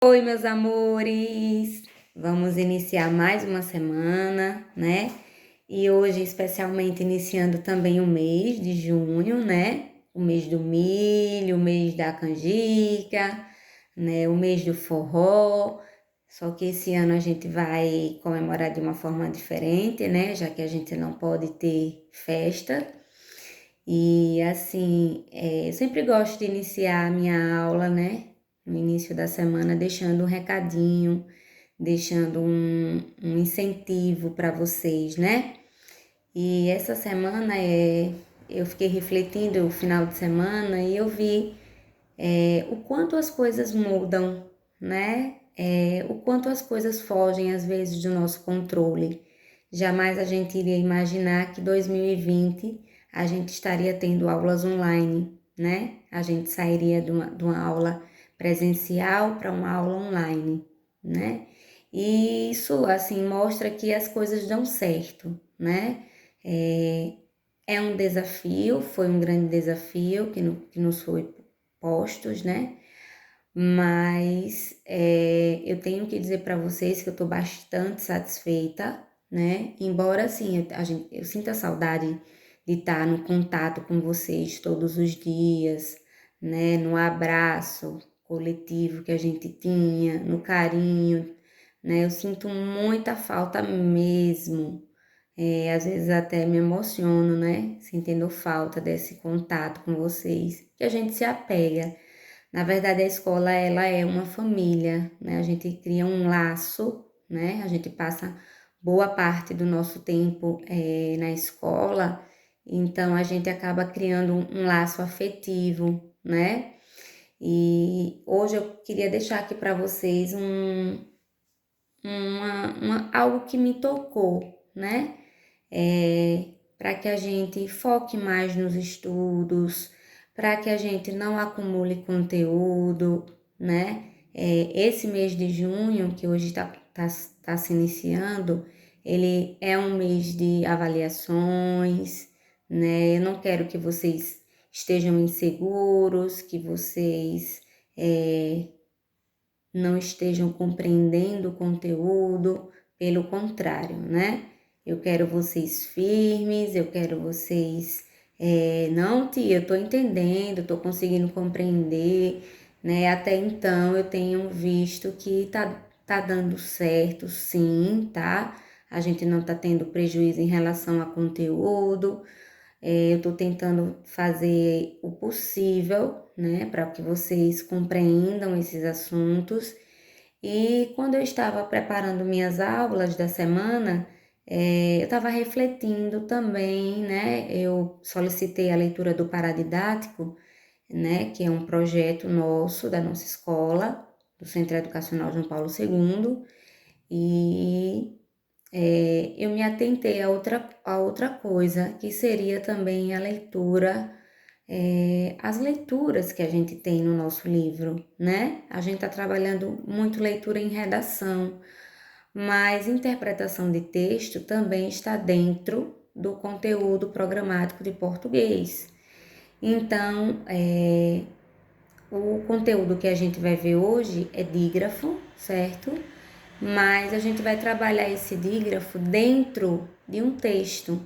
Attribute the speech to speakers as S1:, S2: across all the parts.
S1: Oi, meus amores! Vamos iniciar mais uma semana, né? E hoje, especialmente, iniciando também o mês de junho, né? O mês do milho, o mês da canjica, né? O mês do forró. Só que esse ano a gente vai comemorar de uma forma diferente, né? Já que a gente não pode ter festa. E assim, eu sempre gosto de iniciar a minha aula, né? No início da semana, deixando um recadinho, deixando um incentivo para vocês, né? E essa semana eu fiquei refletindo o final de semana e eu vi o quanto as coisas mudam, né? O quanto as coisas fogem às vezes do nosso controle. Jamais a gente iria imaginar que 2020 a gente estaria tendo aulas online, né? A gente sairia de uma aula presencial para uma aula online, né? E isso, assim, mostra que as coisas dão certo, né? É um desafio, foi um grande desafio que nos foi postos, né? Mas eu tenho que dizer para vocês que eu estou bastante satisfeita, né? Embora assim eu sinta saudade de estar no contato com vocês todos os dias, né? No abraço coletivo que a gente tinha, no carinho, né? Eu sinto muita falta mesmo. Às vezes até me emociono, né? Sentindo falta desse contato com vocês, que a gente se apega. Na verdade, a escola, ela é uma família, né? A gente cria um laço, né? A gente passa boa parte do nosso tempo na escola, então a gente acaba criando um laço afetivo, né? E hoje eu queria deixar aqui para vocês algo que me tocou, né? Para que a gente foque mais nos estudos, para que a gente não acumule conteúdo, né? Esse mês de junho, que hoje tá se iniciando, ele é um mês de avaliações, né? Eu não quero que vocês estejam inseguros, que vocês não estejam compreendendo o conteúdo, pelo contrário, né? Eu quero vocês firmes, eu quero vocês, não, tia, eu tô entendendo, tô conseguindo compreender, né? Até então eu tenho visto que tá dando certo, sim, tá? A gente não tá tendo prejuízo em relação a conteúdo, eu estou tentando fazer o possível, né, para que vocês compreendam esses assuntos. E quando eu estava preparando minhas aulas da semana, eu estava refletindo também, né? Eu solicitei a leitura do Paradidático, né, que é um projeto nosso, da nossa escola, do Centro Educacional João Paulo II, e eu me atentei a outra coisa, que seria também a leitura, as leituras que a gente tem no nosso livro, né? A gente está trabalhando muito leitura em redação, mas interpretação de texto também está dentro do conteúdo programático de português. Então, o conteúdo que a gente vai ver hoje é dígrafo, certo? Mas a gente vai trabalhar esse dígrafo dentro de um texto.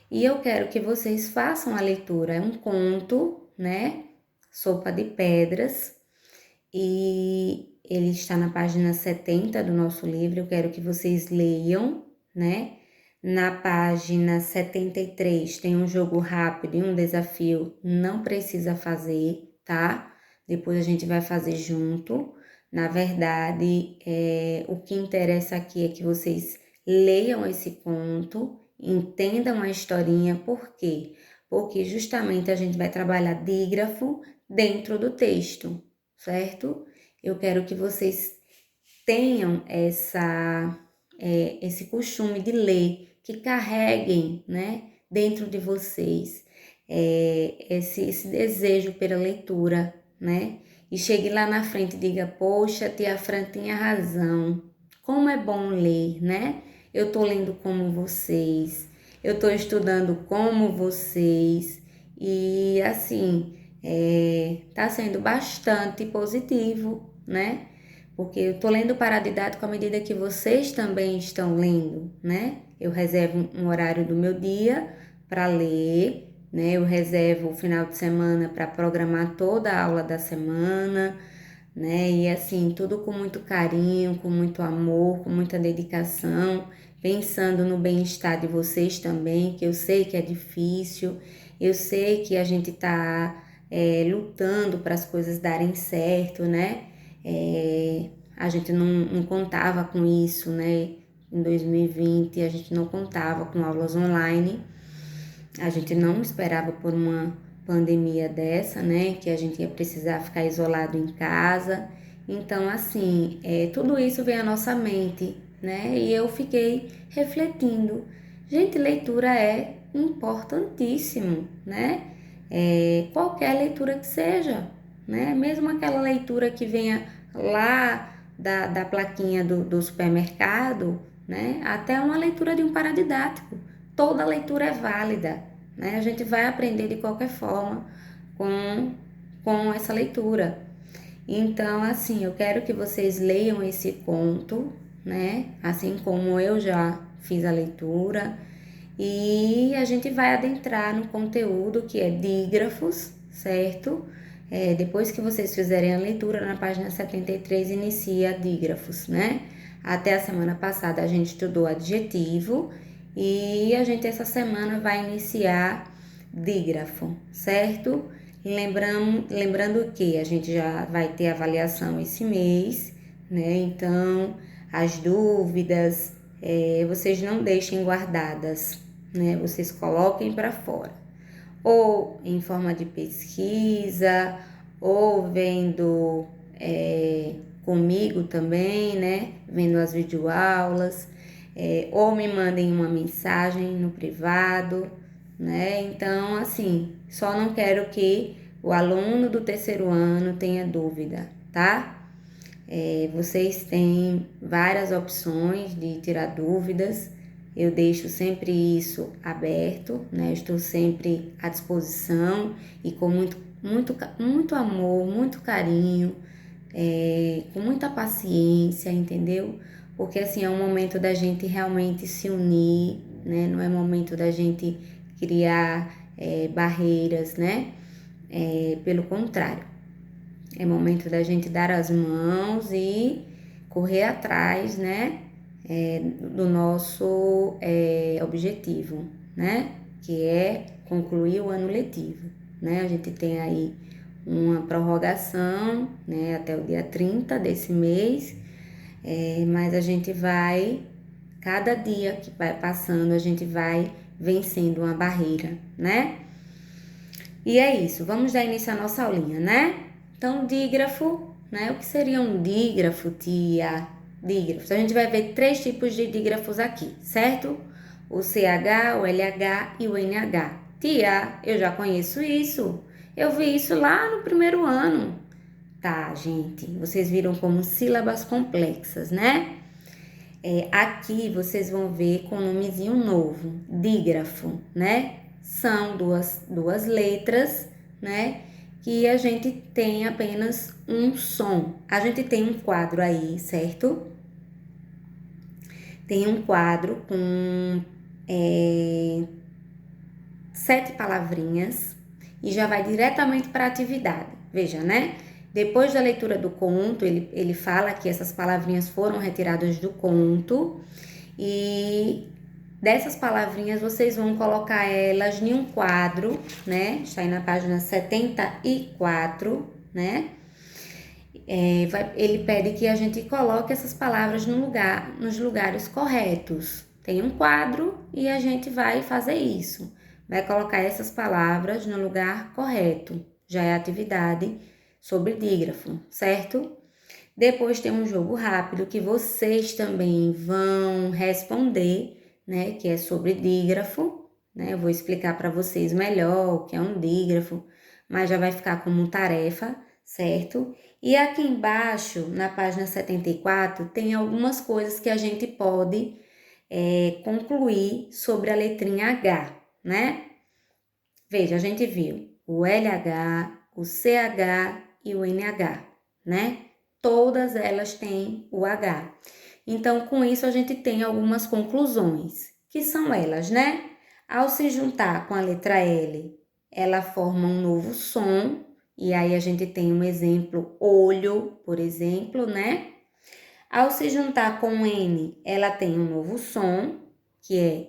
S1: E eu quero que vocês façam a leitura. É um conto, né? Sopa de Pedras. E ele está na página 70 do nosso livro. Eu quero que vocês leiam, né? Na página 73 tem um jogo rápido e um desafio. Não precisa fazer, tá? Depois a gente vai fazer junto. Na verdade, o que interessa aqui é que vocês leiam esse conto, entendam a historinha, por quê? Porque justamente a gente vai trabalhar dígrafo dentro do texto, certo? Eu quero que vocês tenham esse costume de ler, que carreguem, né, dentro de vocês esse desejo pela leitura, né? E chegue lá na frente e diga, poxa, tia Fran tinha razão, como é bom ler, né? Eu tô lendo como vocês, eu tô estudando como vocês, e assim, tá sendo bastante positivo, né? porque eu tô lendo o paradidático à medida que vocês também estão lendo, né? Eu reservo um horário do meu dia para ler, né? Eu reservo o final de semana para programar toda a aula da semana, né? E assim, tudo com muito carinho, com muito amor, com muita dedicação, pensando no bem-estar de vocês também, que eu sei que é difícil, eu sei que a gente tá lutando para as coisas darem certo, né? A gente não contava com isso, né? Em 2020, a gente não contava com aulas online, a gente não esperava por uma pandemia dessa, né? Que a gente ia precisar ficar isolado em casa. Então, assim, tudo isso vem à nossa mente, né? E eu fiquei refletindo. Gente, leitura é importantíssimo, né? Qualquer leitura que seja, né? Mesmo aquela leitura que venha lá da plaquinha do supermercado, né? Até uma leitura de um paradidático. Toda leitura é válida, né? A gente vai aprender de qualquer forma com essa leitura. Então, assim, eu quero que vocês leiam esse conto, né? Assim como eu já fiz a leitura. E a gente vai adentrar no conteúdo que é dígrafos, certo? Depois que vocês fizerem a leitura, na página 73 inicia dígrafos, né? Até a semana passada a gente estudou adjetivo e a gente essa semana vai iniciar dígrafo, certo? Lembrando que a gente já vai ter avaliação esse mês, né? Então, as dúvidas, vocês não deixem guardadas, né? Vocês coloquem para fora. Ou em forma de pesquisa, ou vendo comigo também, né? Vendo as videoaulas, ou me mandem uma mensagem no privado, né? Então, assim, só não quero que o aluno do terceiro ano tenha dúvida, tá? Vocês têm várias opções de tirar dúvidas, eu deixo sempre isso aberto, né? Estou sempre à disposição e com muito amor, muito carinho, com muita paciência, entendeu? Porque assim é um momento da gente realmente se unir, né? Não é momento da gente criar barreiras, né? Pelo contrário, é momento da gente dar as mãos e correr atrás, né? Do nosso objetivo, né? Que é concluir o ano letivo, né? A gente tem aí uma prorrogação, né? Até o dia 30 desse mês, mas a gente vai, cada dia que vai passando, a gente vai vencendo uma barreira, né? E é isso, vamos dar início à nossa aulinha, né? Então, dígrafo, né? O que seria um dígrafo, tia? Dígrafos. A gente vai ver 3 tipos de dígrafos aqui, certo? O CH, o LH e o NH. Tia, eu já conheço isso. Eu vi isso lá no primeiro ano. Tá, gente, vocês viram como sílabas complexas, né? Aqui vocês vão ver com um nomezinho novo, dígrafo, né? São duas letras, né? Que a gente tem apenas um som. A gente tem um quadro aí, certo? Tem um quadro com 7 palavrinhas e já vai diretamente para a atividade. Veja, né? Depois da leitura do conto, ele fala que essas palavrinhas foram retiradas do conto e dessas palavrinhas vocês vão colocar elas em um quadro, né? Está aí na página 74, né? Ele pede que a gente coloque essas palavras nos lugares corretos. Tem um quadro e a gente vai fazer isso. Vai colocar essas palavras no lugar correto. Já é atividade sobre dígrafo, certo? Depois tem um jogo rápido que vocês também vão responder, né? Que é sobre dígrafo, né? Eu vou explicar para vocês melhor o que é um dígrafo, mas já vai ficar como tarefa, certo? E aqui embaixo, na página 74, tem algumas coisas que a gente pode concluir sobre a letrinha H, né? Veja, a gente viu o LH, o CH e o NH, né? todas elas têm o H. Então, com isso, a gente tem algumas conclusões, que são elas, né? Ao se juntar com a letra L, ela forma um novo som, e aí a gente tem um exemplo, olho, por exemplo, né? Ao se juntar com N, ela tem um novo som, que é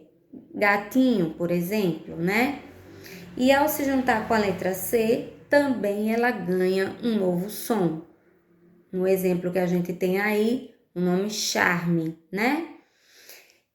S1: gatinho, por exemplo, né? E ao se juntar com a letra C, também ela ganha um novo som. No exemplo que a gente tem aí, o nome charme, né?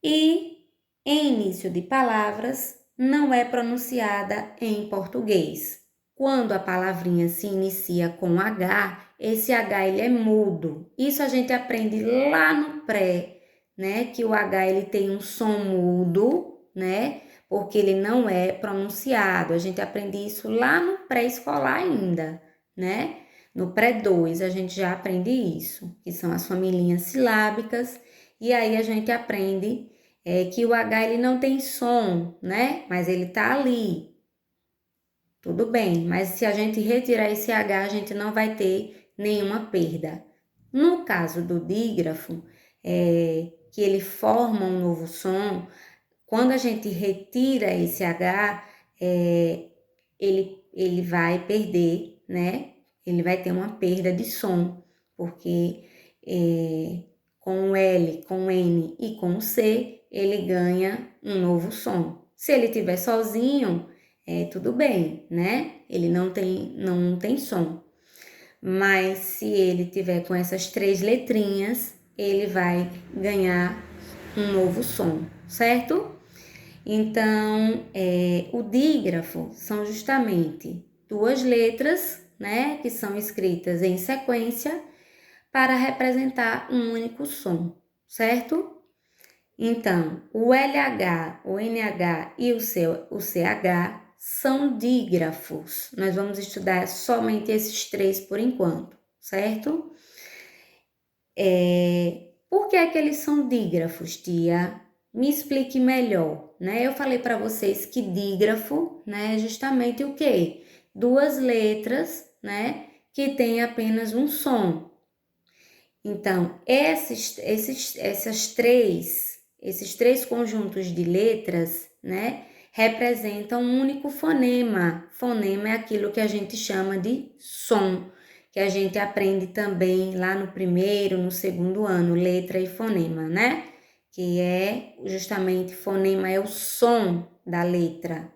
S1: E em início de palavras, não é pronunciada em português. Quando a palavrinha se inicia com H, esse H ele é mudo. Isso a gente aprende lá no pré, né? Que o H ele tem um som mudo, né? Porque ele não é pronunciado. A gente aprende isso lá no pré-escolar ainda, né? No pré-2 a gente já aprende isso, que são as familhinhas silábicas, e aí a gente aprende que o H ele não tem som, né? Mas ele tá ali. Tudo bem, mas se a gente retirar esse H, a gente não vai ter nenhuma perda. No caso do dígrafo, que ele forma um novo som, quando a gente retira esse H, ele vai perder, né? Ele vai ter uma perda de som, porque com o L, com o N e com o C, ele ganha um novo som. Se ele estiver sozinho, tudo bem, né? Ele não tem som. Mas se ele tiver com essas 3 letrinhas, ele vai ganhar um novo som, certo? Então, o dígrafo são justamente 2 letras, né, que são escritas em sequência para representar um único som, certo? Então, o LH, o NH e o CH são dígrafos. Nós vamos estudar somente esses 3 por enquanto, certo? Por que é que eles são dígrafos, tia? Me explique melhor, né? Eu falei para vocês que dígrafo, né, é justamente o quê? 2 letras, né, que tem apenas um som. Então, esses três conjuntos de letras, né, representam um único fonema. Fonema é aquilo que a gente chama de som, que a gente aprende também lá no primeiro, no segundo ano, letra e fonema, né? Que é justamente fonema é o som da letra.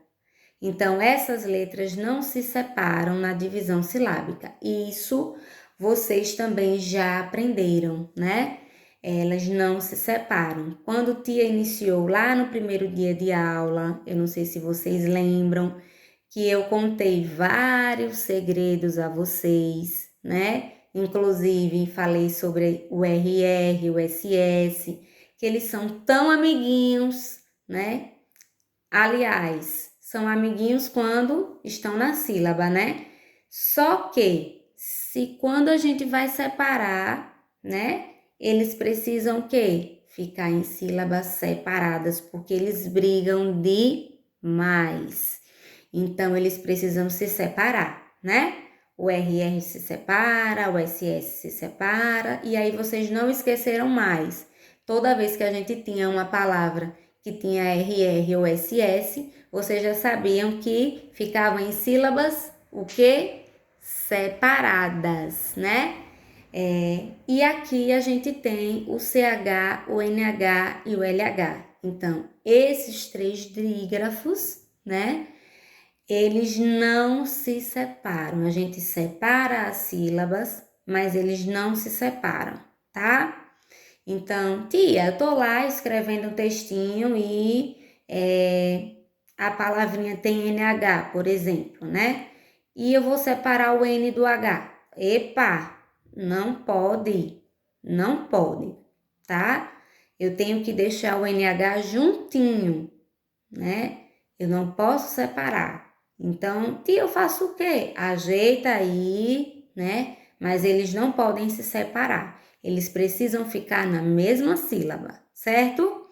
S1: Então, essas letras não se separam na divisão silábica. Isso vocês também já aprenderam, né? Elas não se separam. Quando tia iniciou lá no primeiro dia de aula, eu não sei se vocês lembram, que eu contei vários segredos a vocês, né? Inclusive, falei sobre o RR, o SS, que eles são tão amiguinhos, né? Aliás, são amiguinhos quando estão na sílaba, né? Só que, se quando a gente vai separar, né? Eles precisam o quê? Ficar em sílabas separadas, porque eles brigam demais. Então, eles precisam se separar, né? O RR se separa, o SS se separa, e aí vocês não esqueceram mais. Toda vez que a gente tinha uma palavra que tinha RR ou SS, vocês já sabiam que ficavam em sílabas, o quê? Separadas, né? E aqui a gente tem o CH, o NH e o LH. Então, esses 3 dígrafos, né? Eles não se separam. A gente separa as sílabas, mas eles não se separam, tá? Então, tia, eu tô lá escrevendo um textinho e a palavrinha tem NH, por exemplo, né? E eu vou separar o N do H. Epa, não pode, tá? Eu tenho que deixar o NH juntinho, né? Eu não posso separar. Então, tia, eu faço o quê? Ajeita aí, né? Mas eles não podem se separar. Eles precisam ficar na mesma sílaba, certo?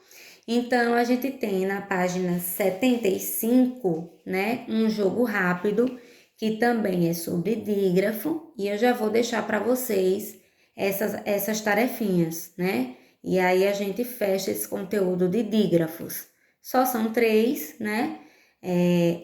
S1: Então, a gente tem na página 75, né, um jogo rápido, que também é sobre dígrafo, e eu já vou deixar para vocês essas tarefinhas, né? E aí a gente fecha esse conteúdo de dígrafos. Só são 3, né?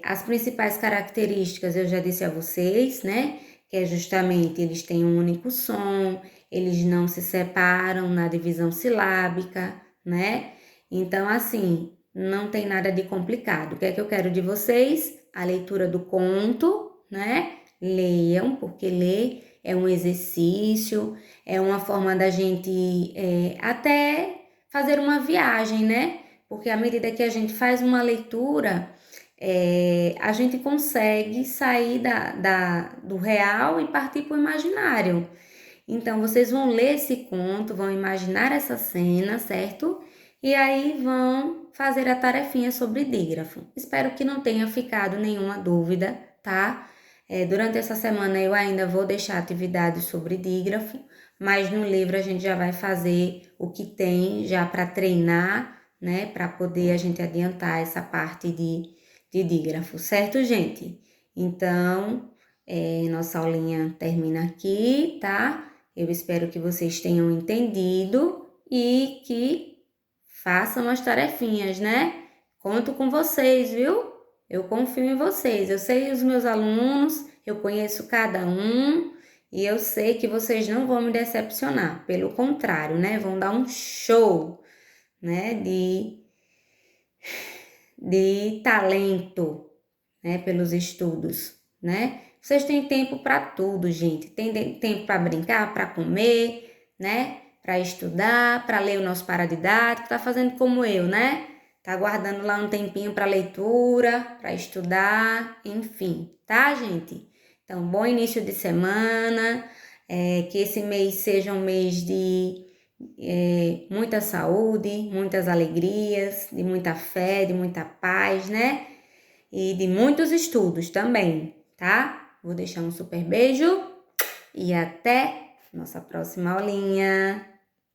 S1: As principais características eu já disse a vocês, né? Que é justamente eles têm um único som, eles não se separam na divisão silábica, né? Então, assim, não tem nada de complicado. O que é que eu quero de vocês? A leitura do conto, né? Leiam, porque ler é um exercício, é uma forma da gente até fazer uma viagem, né? Porque à medida que a gente faz uma leitura, a gente consegue sair do real e partir para o imaginário. Então, vocês vão ler esse conto, vão imaginar essa cena, certo? E aí vão fazer a tarefinha sobre dígrafo. Espero que não tenha ficado nenhuma dúvida, tá? Durante essa semana eu ainda vou deixar atividades sobre dígrafo, mas no livro a gente já vai fazer o que tem já para treinar, né? Para poder a gente adiantar essa parte de dígrafo, certo, gente? Então, nossa aulinha termina aqui, tá? Eu espero que vocês tenham entendido e que façam as tarefinhas, né? Conto com vocês, viu? Eu confio em vocês. Eu sei os meus alunos, eu conheço cada um e eu sei que vocês não vão me decepcionar. Pelo contrário, né? Vão dar um show, né? De talento, né? Pelos estudos, né? Vocês têm tempo para tudo, gente. Tem tempo para brincar, para comer, né? Para estudar, para ler o nosso paradidático. Tá fazendo como eu, né? Tá guardando lá um tempinho para leitura, para estudar, enfim, tá, gente? Então, bom início de semana. Que esse mês seja um mês de muita saúde, muitas alegrias, de muita fé, de muita paz, né? E de muitos estudos também, tá? Vou deixar um super beijo e até nossa próxima aulinha.